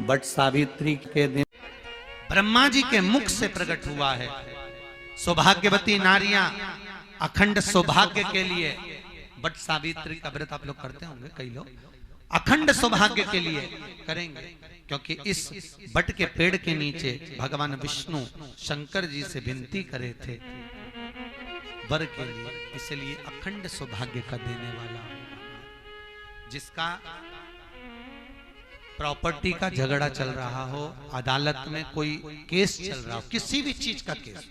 But Savitri के दिन ब्रह्मा जी के मुख से प्रकट हुआ है। सौभाग्यवती नारियां अखंड सौभाग्य के लिए बट सावित्री का व्रत आप लोग करते होंगे, कई लोग अखंड सौभाग्य के लिए करेंगे, क्योंकि इस बट के पेड़ के नीचे भगवान विष्णु शंकर जी से विनती करे थे वर के लिए, इसलिए अखंड सौभाग्य का देने वाला जिसका प्रॉपर्टी का झगड़ा चल रहा हो, अदालत में कोई केस चल रहा हो, किसी भी चीज का केस,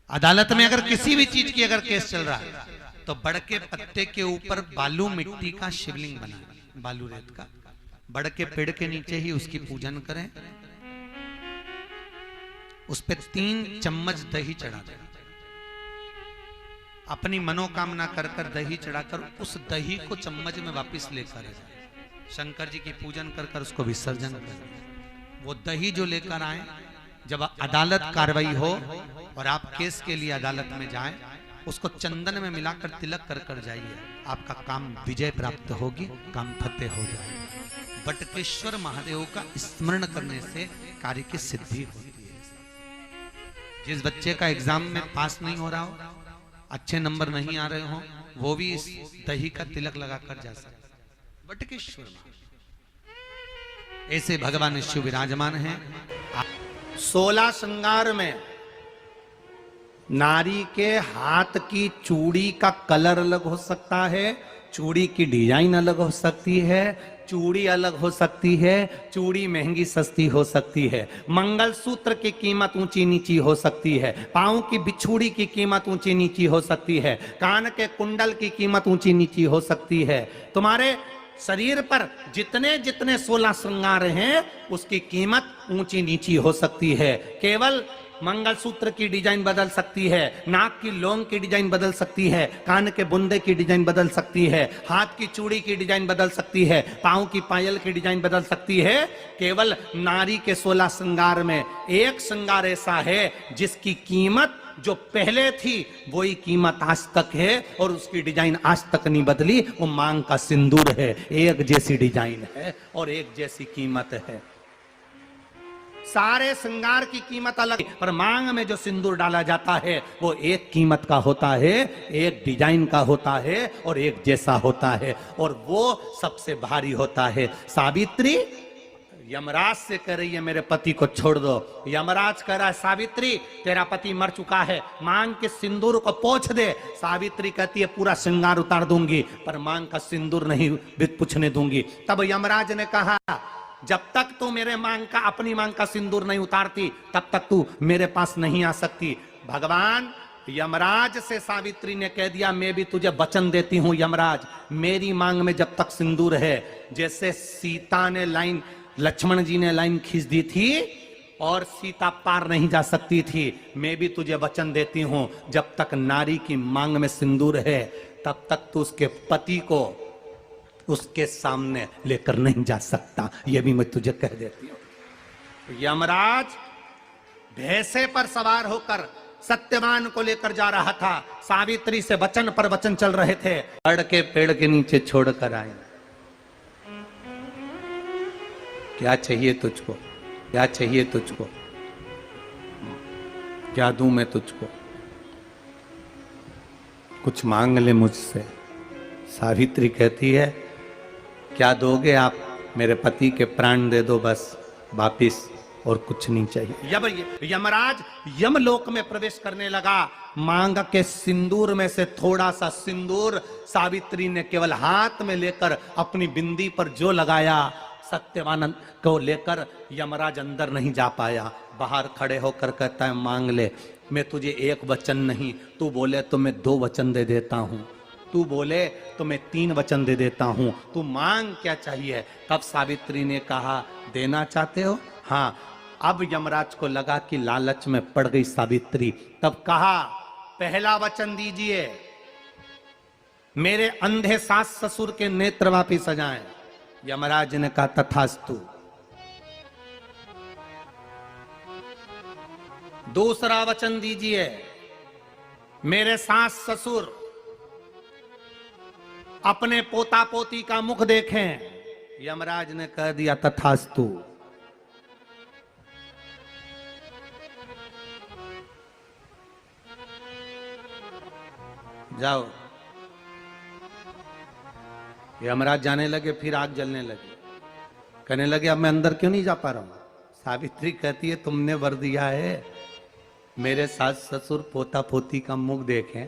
अदालत में अगर किसी भी चीज की अगर केस चल रहा है तो बड़ के पत्ते के ऊपर बालू मिट्टी का शिवलिंग बना, बालू रेत का, बड़ के पेड़ के नीचे ही उसकी पूजन करें, उस पे 3 चम्मच दही चढ़ा दें, अपनी मनोकामना कर कर दही चढ़ाकर उस दही को चम्मच में वापस लेकर जाए, शंकर जी की पूजन कर कर उसको विसर्जन करें। वो दही जो लेकर आए, जब अदालत कार्रवाई हो और आप केस के लिए अदालत में जाएं, उसको चंदन में मिलाकर तिलक कर कर जाइए, आपका काम विजय प्राप्त होगी, काम फतेह हो जाएगा। बटकेश्वर महादेव का स्मरण करने से कार्य की सिद्धि होती है। जिस बच्चे का एग्जाम में पास नहीं हो रहा हो, अच्छे नंबर नहीं आ रहे हो, वो भी इस दही का तिलक लगाकर जा सकता है। बटकेश्वर ऐसे भगवान शिव विराजमान हैं। 16 श्रृंगार में नारी के हाथ की चूड़ी का कलर अलग हो सकता है, चूड़ी की डिजाइन अलग हो सकती है, चूड़ी अलग हो सकती है, चूड़ी महंगी सस्ती हो सकती है, मंगलसूत्र की कीमत ऊंची नीची हो सकती है, पांव की बिछुड़ी की कीमत ऊंची नीची हो सकती है, कान के कुंडल की कीमत ऊंची नीची हो सकती है। तुम्हारे शरीर पर जितने जितने 16 श्रृंगार हैं उसकी कीमत ऊंची नीची हो सकती है। केवल मंगलसूत्र की डिजाइन बदल सकती है, नाक की लौंग की डिजाइन बदल सकती है, कान के बुंदे की डिजाइन बदल सकती है, हाथ की चूड़ी की डिजाइन बदल सकती है, पांव की पायल की डिजाइन बदल सकती है। केवल नारी के 16 श्रृंगार में एक श्रृंगार ऐसा है जिसकी कीमत जो पहले थी वही कीमत आज तक है और उसकी डिजाइन आज तक नहीं बदली। वो मांग का सिंदूर है, एक जैसी डिजाइन है और एक जैसी कीमत है। सारे श्रृंगार की कीमत अलग, पर मांग में जो सिंदूर डाला जाता है वो एक कीमत का होता है, एक डिजाइन का होता है और एक जैसा होता है, और वो सबसे भारी होता है। सावित्री यमराज से कह रही है मेरे पति को छोड़ दो। यमराज कह रहा है सावित्री तेरा पति मर चुका है, मांग के सिंदूर को पोंछ दे। सावित्री कहती है पूरा श्रृंगार उतार दूंगी पर मांग का सिंदूर नहीं पूछने दूंगी। तब यमराज ने कहा जब तक तू मेरे मांग का अपनी मांग का सिंदूर नहीं उतारती तब तक तू मेरे पास नहीं आ सकती। भगवान यमराज से सावित्री ने कह दिया मैं भी तुझे वचन देती हूं यमराज, मेरी मांग में जब तक सिंदूर है, जैसे सीता ने लाइन, लक्ष्मण जी ने लाइन खींच दी थी और सीता पार नहीं जा सकती थी, मैं भी तुझे वचन देती हूं जब तक नारी की मांग में सिंदूर है तब तक तू उसके पति को उसके सामने लेकर नहीं जा सकता। यह भी मैं तुझे कह देती हूं। यमराज भैंसे पर सवार होकर सत्यवान को लेकर जा रहा था, सावित्री से वचन पर वचन चल रहे थे। बड़ के पेड़ के नीचे छोड़कर आए। क्या चाहिए तुझको, क्या चाहिए तुझको, क्या दूं मैं तुझको, कुछ मांग ले मुझसे। सावित्री कहती है क्या दोगे आप, मेरे पति के प्राण दे दो बस वापिस, और कुछ नहीं चाहिए। यमराज यमलोक में प्रवेश करने लगा। मांग के सिंदूर में से थोड़ा सा सिंदूर सावित्री ने केवल हाथ में लेकर अपनी बिंदी पर जो लगाया, सत्यवान को लेकर यमराज अंदर नहीं जा पाया। बाहर खड़े होकर कहता है मांग ले, मैं तुझे एक वचन नहीं, तू बोले तो मैं 2 वचन दे देता हूं, तू बोले तो मैं 3 वचन दे देता हूं, तू मांग क्या चाहिए। तब सावित्री ने कहा देना चाहते हो, हाँ। अब यमराज को लगा कि लालच में पड़ गई सावित्री। तब कहा पहला वचन दीजिए, मेरे अंधे सास ससुर के नेत्र वापिस आ जाएं। यमराज ने कहा तथास्तु। दूसरा वचन दीजिए, मेरे सास ससुर अपने पोता पोती का मुख देखें। यमराज ने कह दिया तथास्तु। जाओ। यमराज जाने लगे, फिर आग जलने लगी। कहने लगे अब मैं अंदर क्यों नहीं जा पा रहा हूं? सावित्री कहती है तुमने वर दिया है, मेरे सास ससुर पोता पोती का मुख देखें,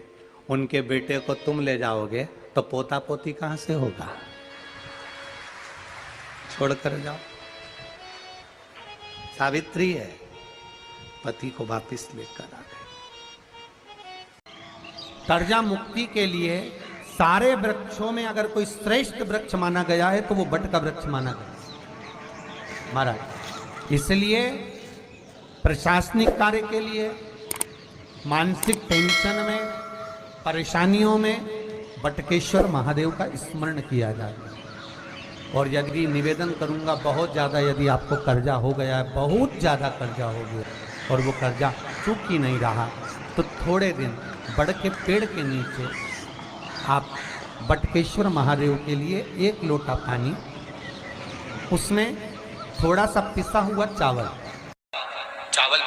उनके बेटे को तुम ले जाओगे तो पोता पोती कहां से होगा? छोड़कर जाओ। सावित्री है, पति को वापिस लेकर आ गए। कर्जा मुक्ति के लिए सारे वृक्षों में अगर कोई श्रेष्ठ वृक्ष माना गया है तो वो बट का वृक्ष माना गया महाराज। इसलिए प्रशासनिक कार्य के लिए, मानसिक टेंशन में, परेशानियों में बटकेश्वर महादेव का स्मरण किया जाए। और यदि निवेदन करूंगा, बहुत ज़्यादा यदि आपको कर्जा हो गया है, बहुत ज़्यादा कर्जा हो गया और वो कर्जा चूक ही नहीं रहा, तो थोड़े दिन बड़ के पेड़ के नीचे आप बटकेश्वर महादेव के लिए 1 लोटा पानी, उसमें थोड़ा सा पिसा हुआ चावल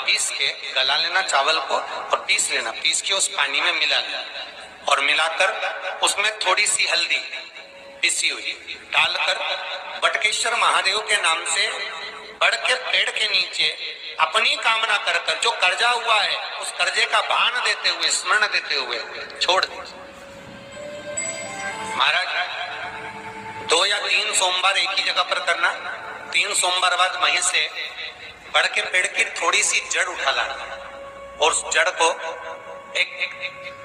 पीस के गला लेना चावल को और पीस लेना, पीस के उस पानी में मिला लेना और मिलाकर उसमें थोड़ी सी हल्दी पिसी हुई डालकर बटकेश्वर महादेव के नाम से बड़ के पेड़ के नीचे अपनी कामना कर कर जो कर्जा हुआ है उस कर्जे का भान देते हुए, स्मरण देते हुए छोड़ दे। महाराज 2 या 3 सोमवार एक ही जगह पर करना। 3 सोमवार बाद वहीं से बड़ के पेड़ की थोड़ी सी जड़ उठा लाना और उस जड़ को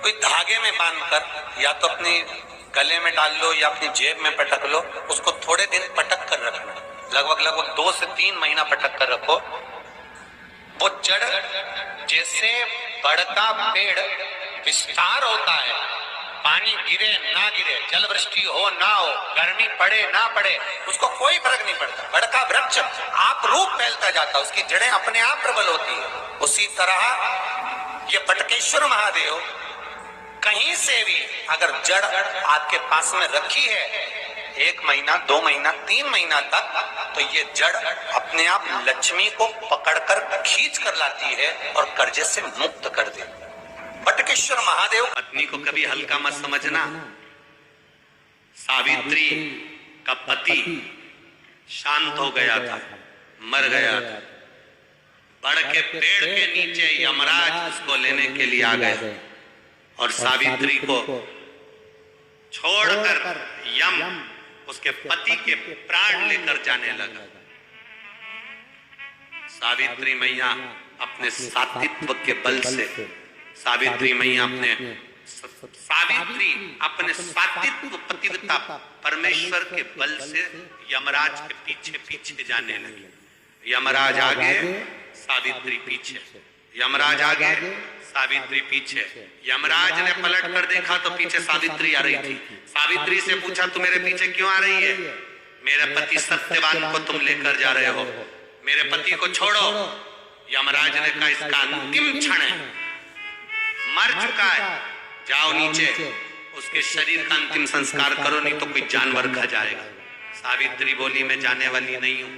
कोई धागे में बांधकर या तो अपनी गले में डाल लो या अपनी जेब में पटक लो, उसको थोड़े दिन पटक कर रखना, लगभग 2 से 3 महीना पटक कर रखो। वो जड़ जैसे बड़ का पेड़ विस्तार होता है, पानी गिरे ना गिरे, जल वृष्टि हो ना हो, गर्मी पड़े ना पड़े, उसको कोई फर्क नहीं पड़ता। बड़ का वृक्ष आप रूप फैलता जाता, उसकी जड़ें अपने आप प्रबल होती है। उसी तरह ये बटकेश्वर महादेव कहीं से भी अगर जड़ आपके पास में रखी है 1 महीना, 2 महीना, 3 महीना तक, तो ये जड़ अपने आप लक्ष्मी को पकड़कर खींच कर लाती है और कर्जे से मुक्त कर देती है। बटकेश्वर महादेव। पत्नी को कभी हल्का मत समझना। सावित्री का पति शांत हो गया था, मर गया था। बड़ के पेड़ के नीचे यमराज उसको लेने के लिए आ गए और सावित्री को छोड़कर यम उसके पति के प्राण लेकर जाने लगा। सावित्री मैया अपने सात्वित्व के बल से, सावित्री अपने सात्वित्व पतिव्रता परमेश्वर के बल से यमराज के पीछे पीछे जाने लगी। यमराज आगे, सावित्री पीछे, यमराज आगे, सावित्री पीछे। यमराज ने पलट कर देखा तो पीछे सावित्री आ रही थी। सावित्री से पूछा तू मेरे पीछे क्यों आ रही है? मेरे पति सत्यवान को तुम लेकर जा रहे हो, मेरे पति को छोड़ो। यमराज ने कहा इसका अंतिम क्षण है, मर चुका है, जाओ नीचे उसके शरीर का अंतिम संस्कार करो, नहीं तो कोई जानवर खा जाएगा। सावित्री बोली मैं जाने वाली नहीं हूं,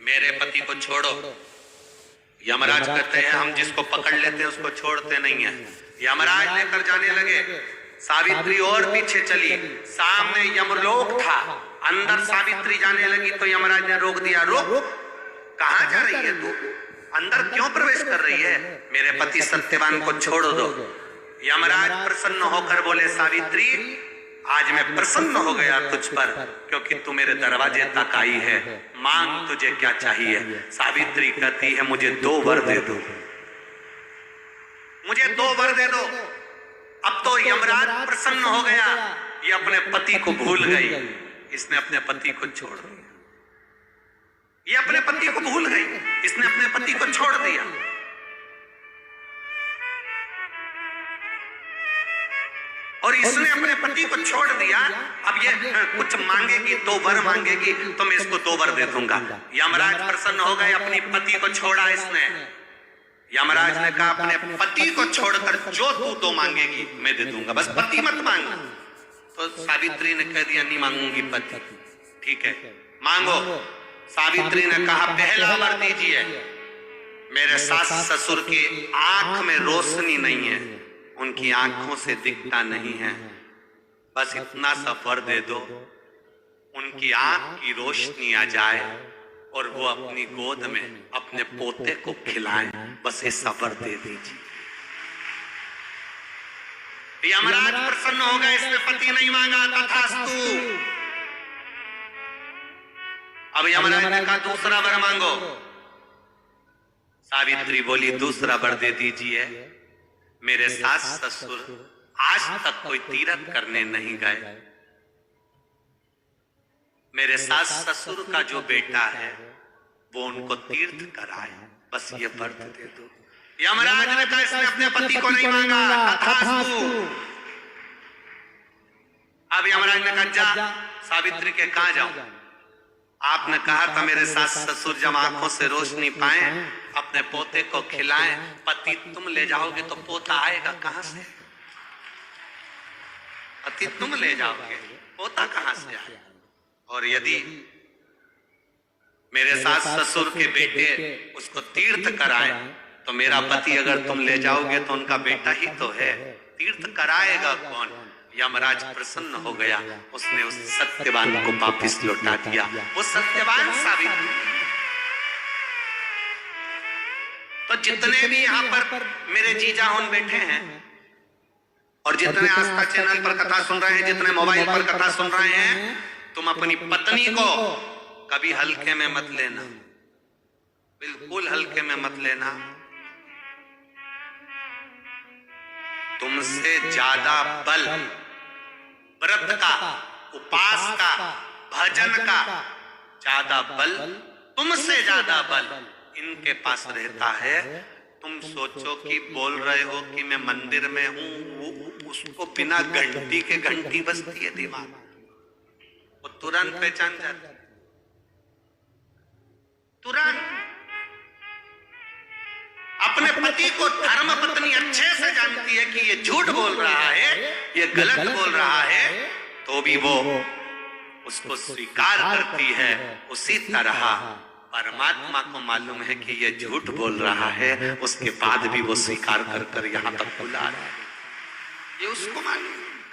मेरे पति को छोड़ो। यमराज कहते हैं हम जिसको पकड़ लेते हैं उसको छोड़ते नहीं है। यमराज लेकर जाने लगे, सावित्री और पीछे चली, सामने यमलोक था, अंदर सावित्री जाने लगी तो यमराज ने रोक दिया, रुक, कहां जा रही है तू, अंदर क्यों प्रवेश कर रही है, मेरे पति सत्यवान को छोड़ दो। यमराज प्रसन्न होकर बोले सावित्री आज मैं प्रसन्न हो गया तुझ पर, क्योंकि तू मेरे दरवाजे तक आई है, मांग तुझे क्या चाहिए। सावित्री कहती है मुझे 2 वर दे दो, मुझे 2 वर दे दो। अब तो यमराज प्रसन्न हो गया, ये अपने पति को भूल गई, इसने अपने पति को छोड़ दिया। ये अपने पति को भूल गई, इसने अपने पति को छोड़ दिया। और इसने अपने पति को छोड़ दिया। अब ये कुछ मांगेगी, 2 वर मांगेगी तो मैं इसको 2 वर दे दूंगा। यमराज प्रसन्न हो गए, अपनी पति को छोड़ा इसने। यमराज ने कहा अपने पति को छोड़कर जो तू 2 मांगेगी मैं दे दूंगा, बस पति मत मांग। तो सावित्री ने कह दिया नहीं मांगूंगी पति। ठीक है, मांगो। सावित्री ने कहा पहला वर दीजिए। मेरे सास ससुर की आंख में रोशनी नहीं है, उनकी आंखों से दिखता नहीं है, बस इतना सा वर दे दो, उनकी आंख की रोशनी आ जाए और वो अपनी गोद में अपने पोते को खिलाएं, बस ऐसा वर दे दीजिए। यमराज प्रसन्न हो गए, इसने पति नहीं मांगा, तथास्तु। अब यमराज ने कहा दूसरा वर मांगो। सावित्री बोली दूसरा वर दे दीजिए। मेरे सास ससुर आज तक कोई तीर्थ करने नहीं गए, मेरे सास ससुर का जो बेटा है वो उनको तीर्थ कराए, बस ये वर दे दो। यमराज ने कहा इसने अपने पति को नहीं मांगा, तथास्तु। अब यमराज ने कहा जा सावित्री के कहां जाऊं? आपने कहा था मेरे सास ससुर जब आंखों से रोशनी पाए अपने पोते को खिलाएं, पति तुम ले जाओगे तो पोता आएगा कहां से? पति तुम ले जाओगे, पोता कहां से आएगा? और यदि मेरे सास ससुर के बेटे उसको तीर्थ कराएं तो मेरा पति अगर तुम ले जाओगे तो उनका बेटा ही तो है, तीर्थ कराएगा कौन? यमराज प्रसन्न हो गया, उसने उस सत्यवान को वापिस लौटा दिया। वो सत्यवान सावित्री। तो जितने भी यहाँ पर मेरे जीजा उन बैठे हैं और जितने आस्था चैनल पर कथा सुन रहे हैं, जितने मोबाइल पर कथा सुन रहे हैं, तुम अपनी पत्नी को कभी हल्के में मत लेना, बिल्कुल हल्के में मत लेना। तुमसे ज्यादा बल व्रत का, उपास का, भजन का ज्यादा बल, तुमसे ज्यादा बल इनके पास रहता है। तुम सोचो कि बोल रहे हो कि मैं मंदिर में हूं, उसको बिना घंटी के घंटी बजती है दिमाग, वो तुरंत पहचान जाता है, तुरंत। अपने पति को धर्म पत्नी अच्छे से जानती है कि ये झूठ बोल रहा है, ये गलत बोल रहा है, तो भी वो उसको स्वीकार करती है। उसी तरह परमात्मा को मालूम है कि ये झूठ बोल रहा है, उसके बाद भी वो स्वीकार कर कर यहाँ तक बुला रहा है, ये उसको मालूम है।